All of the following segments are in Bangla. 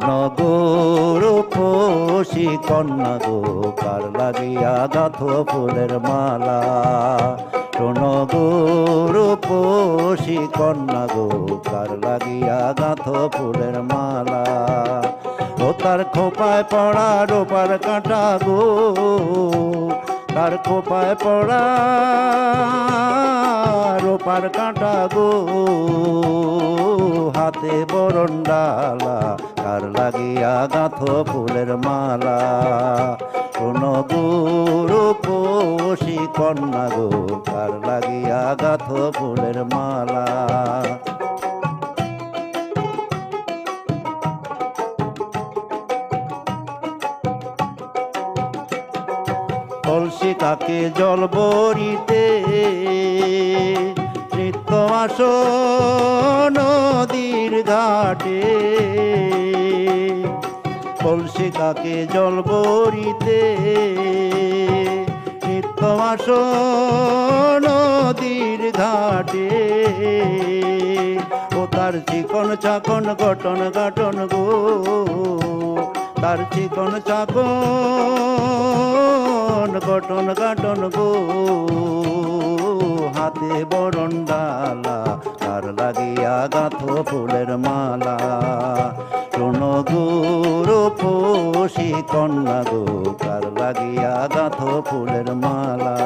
শোনো গুরু খুশি কন্যা গো কার লাগিয়া গাথো ফুলের মালা। শোনো গুরু খুশি কন্যা গো কার লাগিয়া গাথো ফুলের মালা। ও তার খোপায় পড়া রোপার কাঁটা গো, তার খোপায় পড়া রোপার কাঁটা গো, হাতে বরণ ডালা কার লাগিয়া গাঁথো ফুলের মালা। শোনো গুরু খুশি কন্যা গো কার লাগিয়া গাঁথো ফুলের মালা। কলসি কাকে জল বরিতে নৃত্য আসো নদীর ঘাটে। কলসি কাকে জল বরিতে নৃত্য আসো নদীর ঘাটে। ও তার চিকন চাকন গঠন গাটন গো, তার চিকন চাকন গঠন গাটন গো, হাতে বরণ ডালা কার লাগিয়া গাঁথো ফুলের মালা। শোনো গুরু খুশি কন্যা গো কার লাগিয়া গাঁথো ফুলের মালা।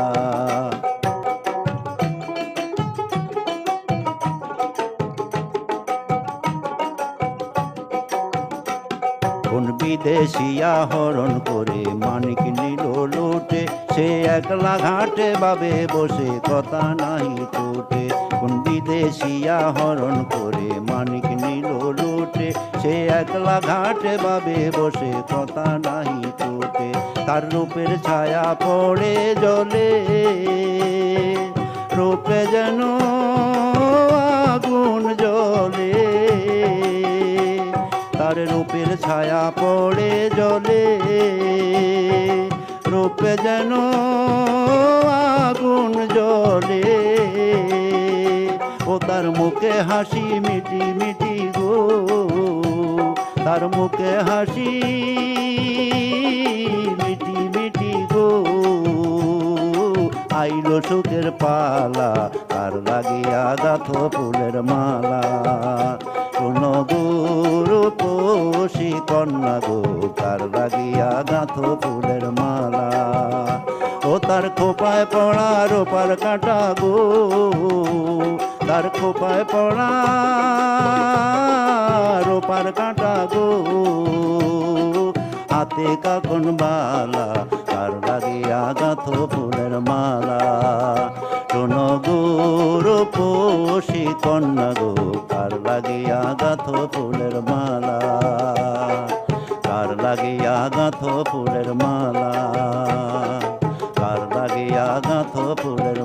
কোন বিদেশিয়া হরণ করে মানিক নিল লুটে, সে একলা ঘাটে বাবে বসে কথা নাহি টুটে। কোন বিদেশিয়া হরণ করে মানিক নিল লুটে, সে একলা ঘাটে বাবে বসে কথা নাহি টুটে। তার রূপের ছায়া পড়ে জলে, রূপে যেন আগুন জ্বলে। তার রূপের ছায়া পড়ে জলে, রূপে যেন আগুন জ্বলে। ও তার মুখে হাসি মিটি মিটি গো, তার মুখে হাসি মিটি মিটি গো, আইলো সুখের পালা কার লাগিয়া গাঁথো ফুলের মালা। শোনো গুরু খুশি কন্যা গো কার লাগিয়া গাঁথো ফুলের মালা। ও তার খোপায় পড়া রোপার কাঁটা গো, তার খোপায় পড়া রোপার কাঁটা গো, হাতে কাকন বালা কার লাগিয়া গাঁথো ফুলের মালা। শোনো গুরু খুশি কন্যা গো কার লাগিয়া গাঁথো ফুলের মালা, কার লাগিয়া গাঁথো ফুলের মালা, কার লাগিয়া গাঁথো ফুলের